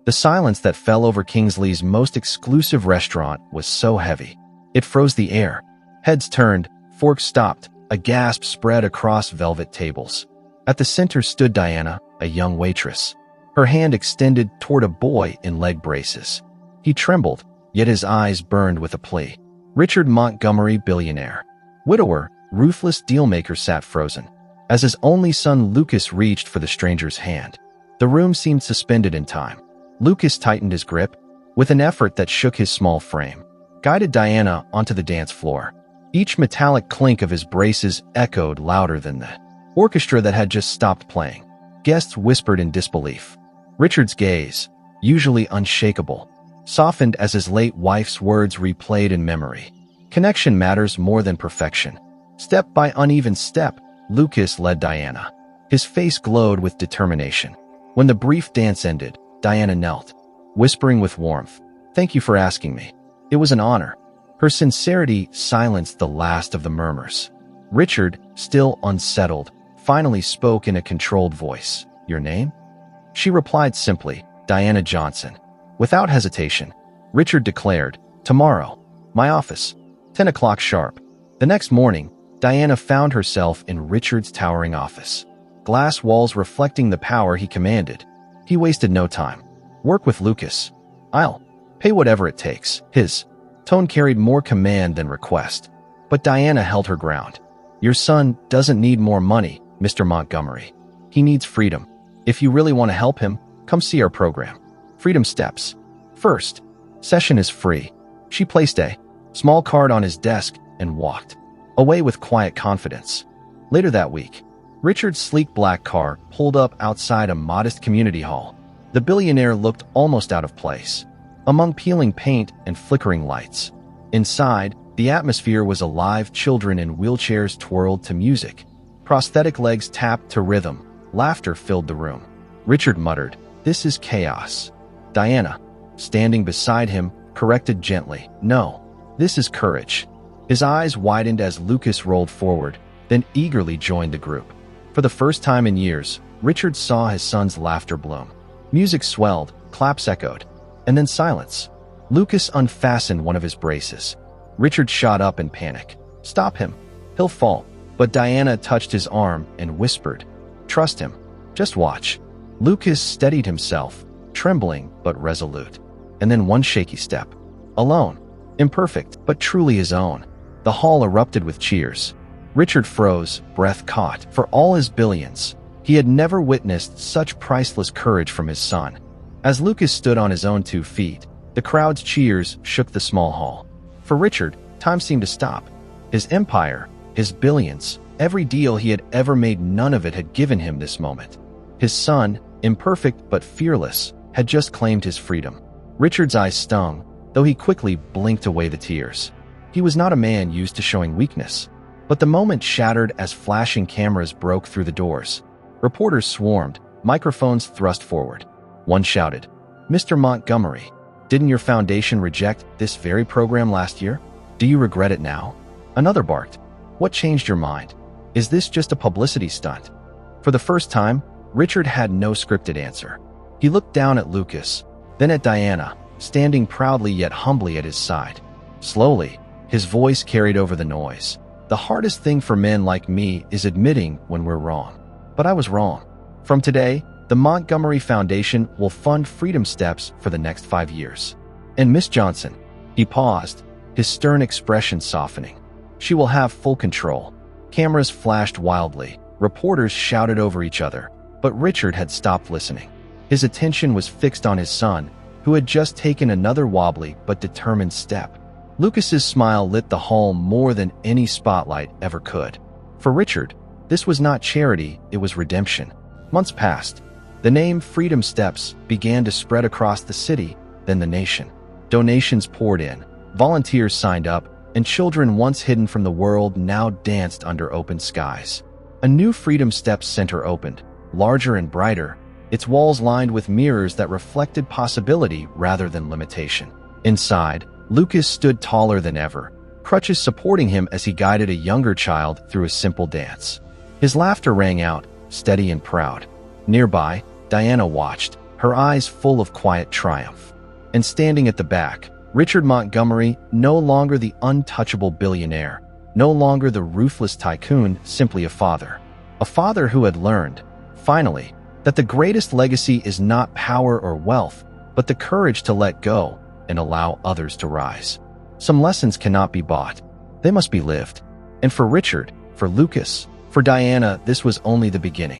The silence that fell over Kingsley's most exclusive restaurant was so heavy. It froze the air. Heads turned, forks stopped, a gasp spread across velvet tables. At the center stood Diana, a young waitress, her hand extended toward a boy in leg braces. He trembled, yet his eyes burned with a plea. Richard Montgomery, billionaire. Widower, ruthless dealmaker, sat frozen. As his only son Lucas reached for the stranger's hand, the room seemed suspended in time. Lucas tightened his grip, with an effort that shook his small frame, guided Diana onto the dance floor. Each metallic clink of his braces echoed louder than the orchestra that had just stopped playing. Guests whispered in disbelief. Richard's gaze, usually unshakable, softened as his late wife's words replayed in memory. Connection matters more than perfection. Step by uneven step, Lucas led Diana. His face glowed with determination. When the brief dance ended, Diana knelt, whispering with warmth, "Thank you for asking me. It was an honor." Her sincerity silenced the last of the murmurs. Richard, still unsettled, finally spoke in a controlled voice. "Your name?" She replied simply, "Diana Johnson." Without hesitation, Richard declared, "Tomorrow, my office, 10 o'clock sharp." The next morning, Diana found herself in Richard's towering office. Glass walls reflecting the power he commanded. He wasted no time. "Work with Lucas. I'll pay whatever it takes." His tone carried more command than request. But Diana held her ground. "Your son doesn't need more money, Mr. Montgomery. He needs freedom. If you really want to help him, come see our program. Freedom Steps. First session is free." She placed a small card on his desk and walked away with quiet confidence. Later that week, Richard's sleek black car pulled up outside a modest community hall. The billionaire looked almost out of place, among peeling paint and flickering lights. Inside, the atmosphere was alive. Children in wheelchairs twirled to music. Prosthetic legs tapped to rhythm. Laughter filled the room. Richard muttered, "This is chaos." Diana, standing beside him, corrected gently, "No, this is courage." His eyes widened as Lucas rolled forward, then eagerly joined the group. For the first time in years, Richard saw his son's laughter bloom. Music swelled, claps echoed, and then silence. Lucas unfastened one of his braces. Richard shot up in panic. "Stop him. He'll fall." But Diana touched his arm and whispered, "Trust him. Just watch." Lucas steadied himself, trembling but resolute. And then one shaky step. Alone. Imperfect, but truly his own. The hall erupted with cheers. Richard froze, breath caught. For all his billions, he had never witnessed such priceless courage from his son. As Lucas stood on his own 2 feet, the crowd's cheers shook the small hall. For Richard, time seemed to stop. His empire, his billions, every deal he had ever made, none of it had given him this moment. His son, imperfect but fearless, had just claimed his freedom. Richard's eyes stung, though he quickly blinked away the tears. He was not a man used to showing weakness. But the moment shattered as flashing cameras broke through the doors. Reporters swarmed, microphones thrust forward. One shouted, "Mr. Montgomery, didn't your foundation reject this very program last year? Do you regret it now?" Another barked, "What changed your mind? Is this just a publicity stunt?" For the first time, Richard had no scripted answer. He looked down at Lucas, then at Diana, standing proudly yet humbly at his side. Slowly, his voice carried over the noise. "The hardest thing for men like me is admitting when we're wrong. But I was wrong. From today, the Montgomery Foundation will fund Freedom Steps for the next 5 years. And Miss Johnson," he paused, his stern expression softening, "she will have full control." Cameras flashed wildly, reporters shouted over each other, but Richard had stopped listening. His attention was fixed on his son, who had just taken another wobbly but determined step. Lucas's smile lit the hall more than any spotlight ever could. For Richard, this was not charity, it was redemption. Months passed. The name Freedom Steps began to spread across the city, then the nation. Donations poured in, volunteers signed up, and children once hidden from the world now danced under open skies. A new Freedom Steps center opened, larger and brighter, its walls lined with mirrors that reflected possibility rather than limitation. Inside, Lucas stood taller than ever, crutches supporting him as he guided a younger child through a simple dance. His laughter rang out, steady and proud. Nearby, Diana watched, her eyes full of quiet triumph. And standing at the back, Richard Montgomery, no longer the untouchable billionaire, no longer the ruthless tycoon, simply a father. A father who had learned, finally, that the greatest legacy is not power or wealth, but the courage to let go and allow others to rise. Some lessons cannot be bought. They must be lived. And for Richard, for Lucas, for Diana, this was only the beginning.